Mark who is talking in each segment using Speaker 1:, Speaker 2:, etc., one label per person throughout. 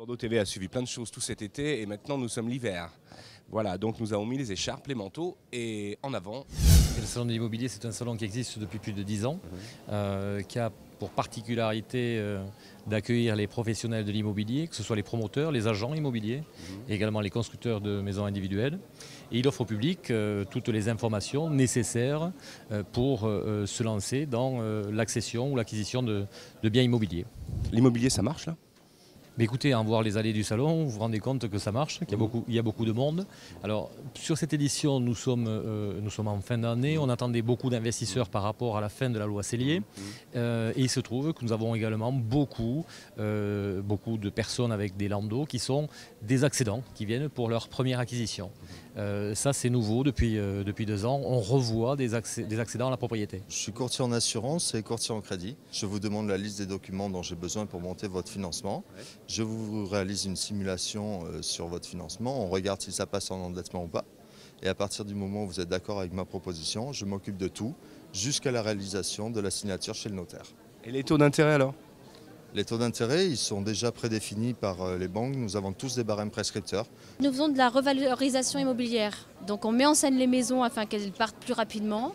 Speaker 1: Bordeaux TV a suivi plein de choses tout cet été et maintenant nous sommes l'hiver. Voilà, donc nous avons mis les écharpes, les manteaux et en avant.
Speaker 2: Le salon de l'immobilier, c'est un salon qui existe depuis plus de 10 ans, qui a pour particularité d'accueillir les professionnels de l'immobilier, que ce soit les promoteurs, les agents immobiliers, et également les constructeurs de maisons individuelles. Et il offre au public toutes les informations nécessaires pour se lancer dans l'accession ou l'acquisition de biens immobiliers.
Speaker 1: L'immobilier, ça marche là?
Speaker 2: Mais écoutez, en voir les allées du salon, vous vous rendez compte que ça marche, qu'il y a beaucoup de monde. Alors, sur cette édition, nous sommes en fin d'année. On attendait beaucoup d'investisseurs par rapport à la fin de la loi Sellier. Et il se trouve que nous avons également beaucoup de personnes avec des landaux qui sont des accédants, qui viennent pour leur première acquisition. Ça, c'est nouveau depuis 2 ans. On revoit des accédants à la propriété.
Speaker 3: Je suis courtier en assurance et courtier en crédit. Je vous demande la liste des documents dont j'ai besoin pour monter votre financement. Je vous réalise une simulation sur votre financement. On regarde si ça passe en endettement ou pas. Et à partir du moment où vous êtes d'accord avec ma proposition, je m'occupe de tout jusqu'à la réalisation de la signature chez le notaire.
Speaker 1: Et les taux d'intérêt alors?
Speaker 3: Les taux d'intérêt, ils sont déjà prédéfinis par les banques. Nous avons tous des barèmes prescripteurs.
Speaker 4: Nous faisons de la revalorisation immobilière. Donc on met en scène les maisons afin qu'elles partent plus rapidement.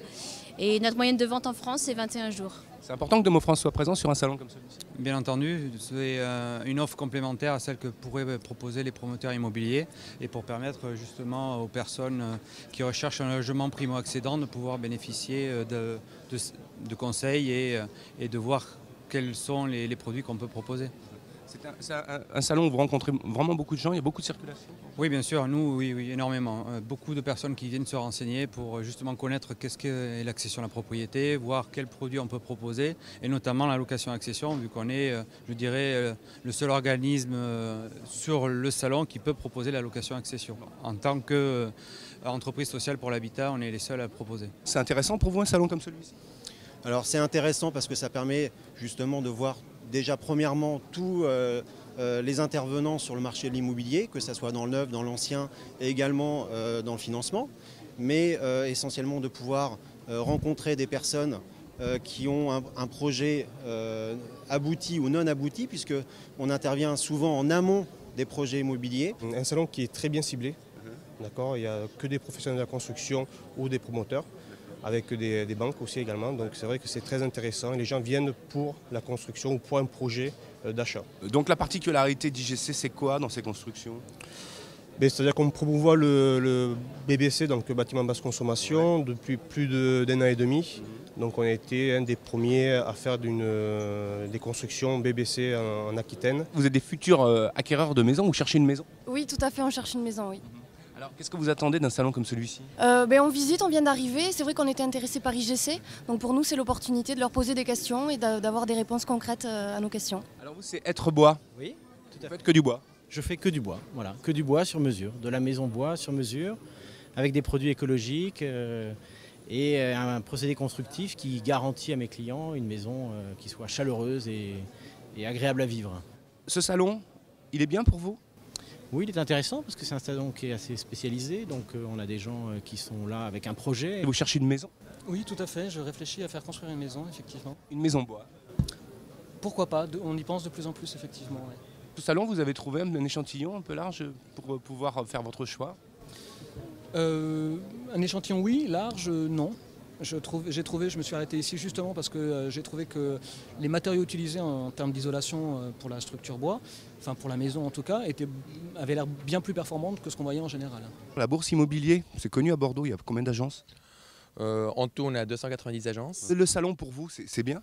Speaker 4: Et notre moyenne de vente en France, c'est 21 jours.
Speaker 1: C'est important que Demo-France soit présent sur un salon comme celui-ci.
Speaker 5: Bien entendu, c'est une offre complémentaire à celle que pourraient proposer les promoteurs immobiliers et pour permettre justement aux personnes qui recherchent un logement primo-accédant de pouvoir bénéficier de conseils et de voir quels sont les produits qu'on peut proposer.
Speaker 1: C'est un salon où vous rencontrez vraiment beaucoup de gens, il y a beaucoup de circulation?
Speaker 5: Oui, bien sûr, nous, oui, énormément. Beaucoup de personnes qui viennent se renseigner pour justement connaître qu'est-ce qu'est l'accession à la propriété, voir quels produits on peut proposer, et notamment la location-accession, vu qu'on est, je dirais, le seul organisme sur le salon qui peut proposer la location-accession. En tant qu'entreprise sociale pour l'habitat, on est les seuls à proposer.
Speaker 1: C'est intéressant pour vous un salon comme celui-ci?
Speaker 6: Alors c'est intéressant parce que ça permet justement de voir déjà premièrement tous les intervenants sur le marché de l'immobilier, que ce soit dans le neuf, dans l'ancien et également dans le financement, mais essentiellement de pouvoir rencontrer des personnes qui ont un projet abouti ou non abouti, puisqu'on intervient souvent en amont des projets immobiliers.
Speaker 7: Un salon qui est très bien ciblé, d'accord, il n'y a que des professionnels de la construction ou des promoteurs, avec des banques aussi également, donc c'est vrai que c'est très intéressant. Les gens viennent pour la construction ou pour un projet d'achat. Donc
Speaker 1: la particularité d'IGC, c'est quoi dans ces constructions?
Speaker 7: C'est-à-dire qu'on promouvoit le BBC, donc le bâtiment basse consommation, depuis plus d'1 an et demi. Donc on a été un des premiers à faire des constructions BBC en Aquitaine.
Speaker 1: Vous êtes des futurs acquéreurs de maisons, vous cherchez une maison?
Speaker 8: Oui, tout à fait, on cherche une maison, oui.
Speaker 1: Alors qu'est-ce que vous attendez d'un salon comme celui-ci?
Speaker 8: On visite, on vient d'arriver. C'est vrai qu'on était intéressé par IGC. Donc pour nous, c'est l'opportunité de leur poser des questions et d'avoir des réponses concrètes à nos questions.
Speaker 1: Alors vous, c'est Être Bois?
Speaker 9: Oui, tout à fait.
Speaker 1: Vous faites que du bois?
Speaker 9: Je fais que du bois, voilà. Que du bois sur mesure, de la maison bois sur mesure, avec des produits écologiques et un procédé constructif qui garantit à mes clients une maison qui soit chaleureuse et agréable à vivre.
Speaker 1: Ce salon, il est bien pour vous?
Speaker 9: Oui, il est intéressant parce que c'est un salon qui est assez spécialisé, donc on a des gens qui sont là avec un projet.
Speaker 1: Et vous cherchez une maison?
Speaker 10: Oui, tout à fait, je réfléchis à faire construire une maison, effectivement.
Speaker 1: Une maison bois?
Speaker 10: Pourquoi pas, on y pense de plus en plus, effectivement. Ouais.
Speaker 1: Ce salon, vous avez trouvé un échantillon un peu large pour pouvoir faire votre choix?
Speaker 10: Un échantillon, oui, large, non. Je me suis arrêté ici justement parce que j'ai trouvé que les matériaux utilisés en termes d'isolation pour la structure bois, enfin pour la maison en tout cas, avaient l'air bien plus performantes que ce qu'on voyait en général.
Speaker 1: La bourse immobilier, c'est connu à Bordeaux, il y a combien d'agences?
Speaker 11: En tout, on a 290 agences.
Speaker 1: Le salon pour vous, c'est bien?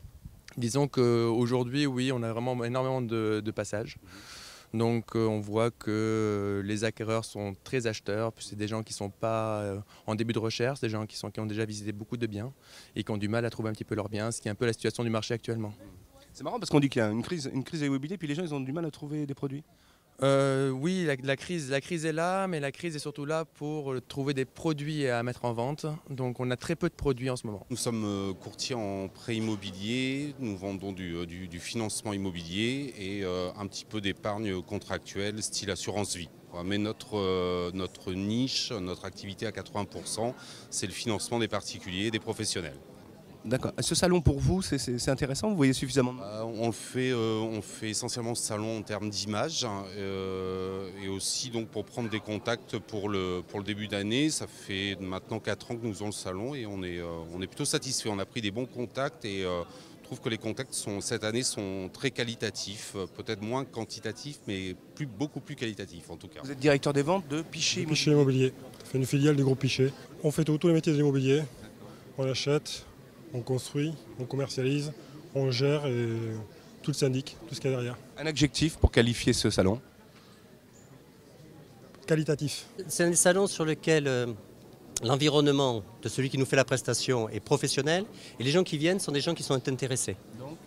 Speaker 11: Disons qu'aujourd'hui, oui, on a vraiment énormément de passages. Donc on voit que les acquéreurs sont très acheteurs, c'est des gens qui ne sont pas en début de recherche, des gens qui ont déjà visité beaucoup de biens et qui ont du mal à trouver un petit peu leurs biens, ce qui est un peu la situation du marché actuellement.
Speaker 1: C'est marrant parce qu'on dit qu'il y a une crise immobilière puis les gens ils ont du mal à trouver des produits.
Speaker 11: Oui, la crise est là, mais la crise est surtout là pour trouver des produits à mettre en vente. Donc on a très peu de produits en ce moment.
Speaker 12: Nous sommes courtiers en prêt immobilier, nous vendons du financement immobilier et un petit peu d'épargne contractuelle style assurance vie. Mais notre niche, notre activité à 80%, c'est le financement des particuliers et des professionnels.
Speaker 1: D'accord. Ce salon pour vous, c'est intéressant? Vous voyez suffisamment?
Speaker 12: On fait essentiellement ce salon en termes d'image et aussi donc pour prendre des contacts pour le début d'année. Ça fait maintenant 4 ans que nous faisons le salon et on est plutôt satisfait. On a pris des bons contacts et je trouve que les contacts cette année sont très qualitatifs, peut-être moins quantitatifs, mais beaucoup plus qualitatifs en tout cas.
Speaker 1: Vous êtes directeur des ventes de Pichet Immobilier.
Speaker 13: Pichet Immobilier, c'est une filiale du groupe Pichet. On fait tous les métiers de l'immobilier, on achète, on construit, on commercialise, on gère et tout le syndic, tout ce qu'il y a derrière.
Speaker 1: Un adjectif pour qualifier ce salon?
Speaker 13: Qualitatif.
Speaker 14: C'est un salon sur lequel l'environnement de celui qui nous fait la prestation est professionnel et les gens qui viennent sont des gens qui sont intéressés.
Speaker 1: Donc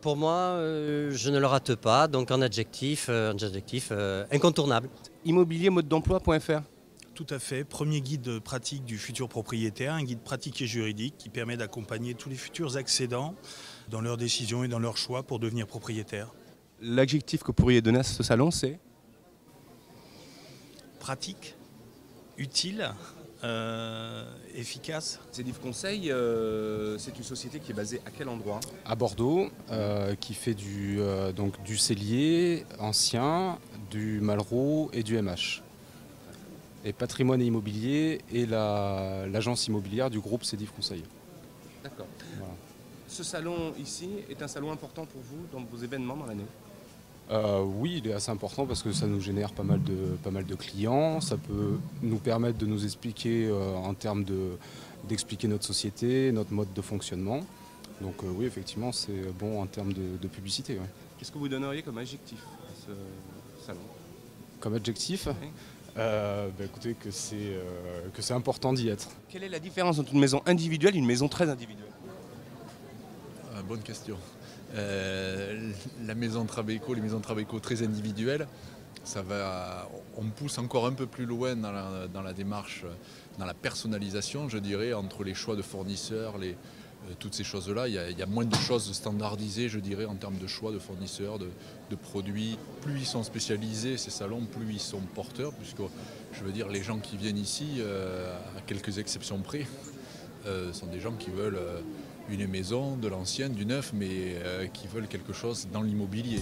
Speaker 14: pour moi, je ne le rate pas, donc en adjectif, incontournable.
Speaker 1: Immobiliermodedemploi.fr.
Speaker 15: Tout à fait, premier guide pratique du futur propriétaire, un guide pratique et juridique qui permet d'accompagner tous les futurs accédants dans leurs décisions et dans leurs choix pour devenir propriétaire.
Speaker 1: L'adjectif que vous pourriez donner à ce salon, c'est?
Speaker 15: Pratique, utile, efficace.
Speaker 1: Cédif Conseil, c'est une société qui est basée à quel endroit?
Speaker 16: À Bordeaux, qui fait du cellier ancien, du Malraux et du MH. Et patrimoine et immobilier et l'agence immobilière du groupe Cédif Conseil.
Speaker 1: D'accord. Voilà. Ce salon ici est un salon important pour vous dans vos événements dans l'année?
Speaker 16: Oui, il est assez important parce que ça nous génère pas mal de clients. Ça peut nous permettre de nous expliquer en termes d'expliquer notre société, notre mode de fonctionnement. Donc oui, effectivement, c'est bon en termes de publicité. Ouais.
Speaker 1: Qu'est-ce que vous donneriez comme adjectif à ce salon?
Speaker 16: Comme adjectif
Speaker 1: oui.
Speaker 16: Écoutez, que c'est important d'y être.
Speaker 1: Quelle est la différence entre une maison individuelle et une maison très individuelle?
Speaker 17: Bonne question. La maison Trabeco, les maisons Trabeco très individuelles, on pousse encore un peu plus loin dans la démarche, dans la personnalisation, je dirais, entre les choix de fournisseurs, toutes ces choses-là. Il y a moins de choses standardisées, je dirais, en termes de choix de fournisseurs, de produits. Plus ils sont spécialisés, ces salons, plus ils sont porteurs, puisque, je veux dire, les gens qui viennent ici, à quelques exceptions près, sont des gens qui veulent une maison, de l'ancien, du neuf, mais qui veulent quelque chose dans l'immobilier.